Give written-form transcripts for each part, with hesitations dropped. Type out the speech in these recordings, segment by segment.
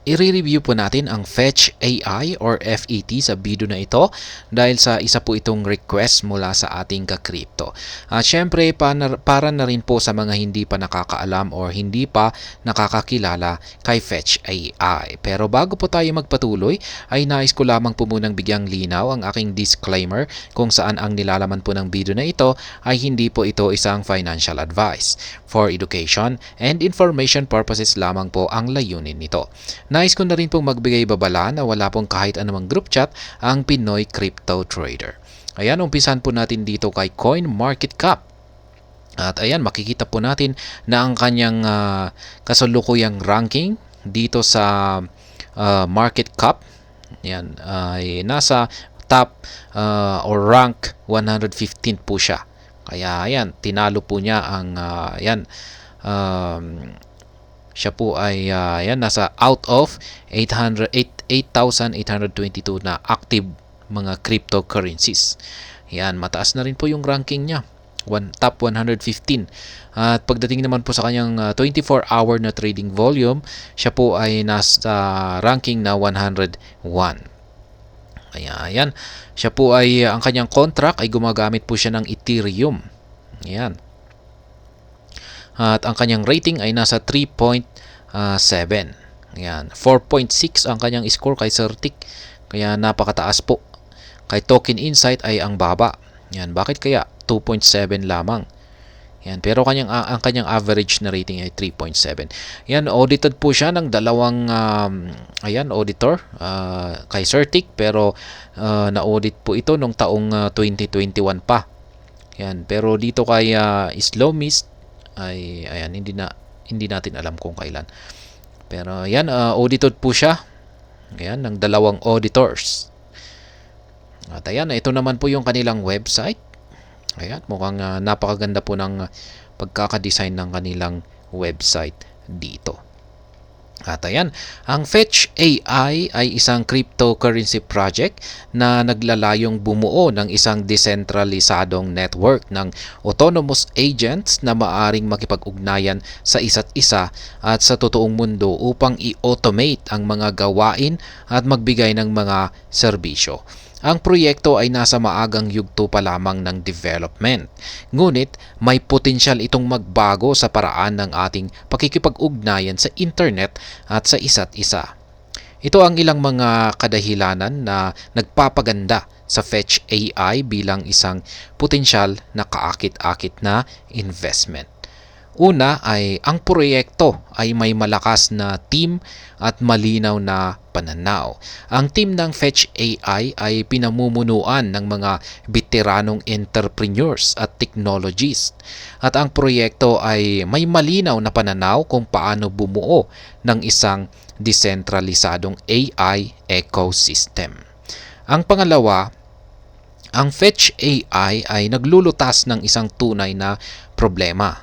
I-review po natin ang Fetch AI or FET sa video na ito dahil sa isa po itong request mula sa ating ka-crypto. At syempre, para na rin po sa mga hindi pa nakakaalam or hindi pa nakakakilala kay Fetch AI. Pero bago po tayo magpatuloy, ay nais ko lamang po munang bigyang linaw ang aking disclaimer kung saan ang nilalaman po ng video na ito ay hindi po ito isang financial advice. For education and information purposes lamang po ang layunin nito. Nais ko na rin pong magbigay babala na wala pong kahit anumang group chat ang Pinoy Crypto Trader. Ayan, umpisan po natin dito kay CoinMarketCap. At ayan, makikita po natin na ang kanyang kasalukuyang ranking dito sa market cap, yan, ay nasa top or rank 115 po siya. Kaya ayan, tinalo po niya ang siya po ay nasa out of 8,822 na active mga cryptocurrencies. Yan, mataas na rin po yung ranking niya. Top 115. At pagdating naman po sa kanyang 24-hour na trading volume, siya po ay nasa ranking na 101. Ayan. Siya po ay, ang kanyang contract ay gumagamit po siya ng Ethereum. Ayan. At ang kanyang rating ay nasa 3.7. Ayan. 4.6 ang kanyang score kay Certic. Kaya napakataas po. Kay Token Insight ay ang baba. Ayan. Bakit kaya? 2.7 lamang. Ayan. Pero ang kanyang average na rating ay 3.7. Ayan. Audited po siya ng dalawang auditor kay Certic. Pero na-audit po ito nung taong 2021 pa. Ayan. Pero dito kay Islamist ay ayan, hindi natin alam kung kailan. Pero ayan, audited po siya. Ayan, ng dalawang auditors. At ayan, ito naman po yung kanilang website. Ayan, mukhang napakaganda po ng pagkakadesign ng kanilang website dito. At ayan, ang Fetch AI ay isang cryptocurrency project na naglalayong bumuo ng isang desentralisadong network ng autonomous agents na maaring makipag-ugnayan sa isa't isa at sa totoong mundo upang i-automate ang mga gawain at magbigay ng mga serbisyo. Ang proyekto ay nasa maagang yugto pa lamang ng development. Ngunit may potensyal itong magbago sa paraan ng ating pakikipag-ugnayan sa internet at sa isa't isa. Ito ang ilang mga kadahilanan na nagpapaganda sa Fetch AI bilang isang potensyal na kaakit-akit na investment. Una ay ang proyekto ay may malakas na team at malinaw na pananaw. Ang team ng Fetch AI ay pinamumunuan ng mga veteranong entrepreneurs at technologists. At ang proyekto ay may malinaw na pananaw kung paano bumuo ng isang desentralisadong AI ecosystem. Ang pangalawa, ang Fetch AI ay naglulutas ng isang tunay na problema.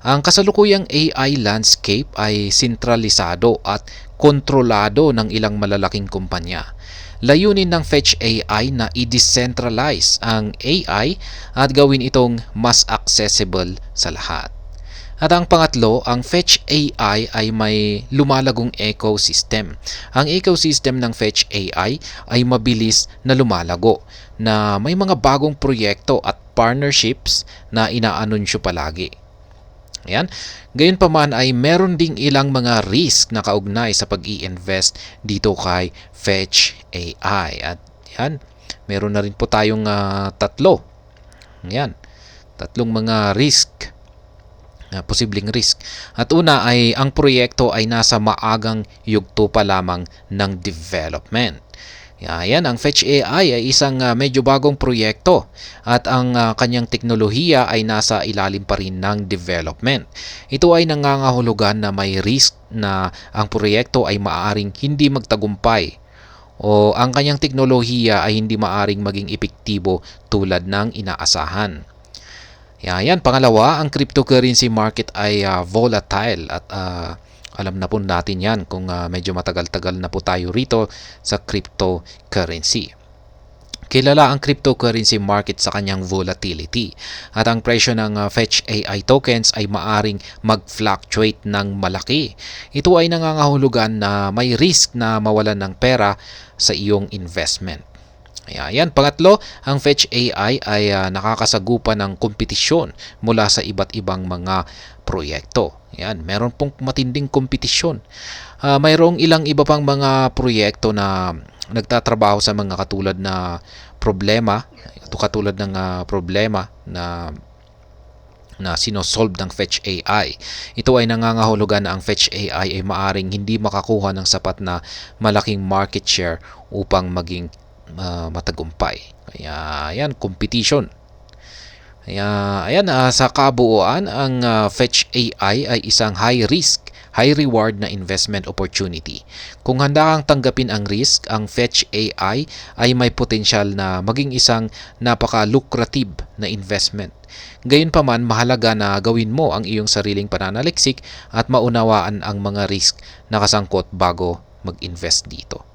Ang kasalukuyang AI landscape ay sentralisado at kontrolado ng ilang malalaking kumpanya. Layunin ng Fetch AI na i-decentralize ang AI at gawin itong mas accessible sa lahat. At ang pangatlo, ang Fetch AI ay may lumalagong ecosystem. Ang ecosystem ng Fetch AI ay mabilis na lumalago, na may mga bagong proyekto at partnerships na inaanunsyo palagi. Ayan. Gayunpaman ay meron ding ilang mga risk na kaugnay sa pag-i-invest dito kay Fetch AI. At yan, meron na rin po tayong tatlo. Ayan, tatlong mga risk, posibleng risk. At una ay ang proyekto ay nasa maagang yugto pa lamang ng development. Ayan, ang Fetch AI ay isang medyo bagong proyekto at ang kanyang teknolohiya ay nasa ilalim pa rin ng development. Ito ay nangangahulugan na may risk na ang proyekto ay maaaring hindi magtagumpay o ang kanyang teknolohiya ay hindi maaaring maging epektibo tulad ng inaasahan. Ayan, pangalawa, ang cryptocurrency market ay volatile at alam na po natin yan kung medyo matagal-tagal na po tayo rito sa cryptocurrency. Kilala ang cryptocurrency market sa kanyang volatility at ang presyo ng Fetch AI tokens ay maaring mag-fluctuate ng malaki. Ito ay nangangahulugan na may risk na mawalan ng pera sa iyong investment. Ayan. Pangatlo, ang Fetch AI ay nakakasagupa ng kompetisyon mula sa iba't ibang mga proyekto. Ayan, meron pong matinding kompetisyon. Mayroong ilang iba pang mga proyekto na nagtatrabaho sa mga katulad na problema, katulad ng problema na sinosolve ng Fetch AI. Ito ay nangangahulugan na ang Fetch AI ay maaring hindi makakuha ng sapat na malaking market share upang maging matagumpay. Kaya ayan, competition. Ayan, sa kabuuan, ang Fetch AI ay isang high risk, high reward na investment opportunity. Kung handa kang tanggapin ang risk, ang Fetch AI ay may potensyal na maging isang napaka-lucrative na investment. Gayunpaman, mahalaga na gawin mo ang iyong sariling pananaliksik at maunawaan ang mga risk na kasangkot bago mag-invest dito.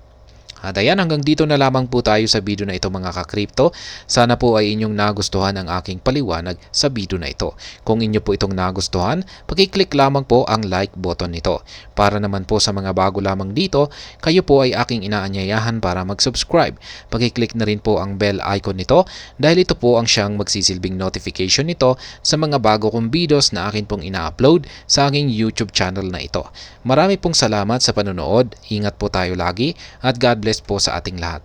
At ayan, hanggang dito na lamang po tayo sa video na ito mga ka-crypto. Sana po ay inyong nagustuhan ang aking paliwanag sa video na ito. Kung inyo po itong nagustuhan, pakiclick lamang po ang like button nito. Para naman po sa mga bago lamang dito, kayo po ay aking inaanyayahan para mag-subscribe. Pakiclick na rin po ang bell icon nito dahil ito po ang siyang magsisilbing notification nito sa mga bago kong videos na akin pong ina-upload sa aking YouTube channel na ito. Marami pong salamat sa panonood. Ingat po tayo lagi at God bless po sa ating lahat.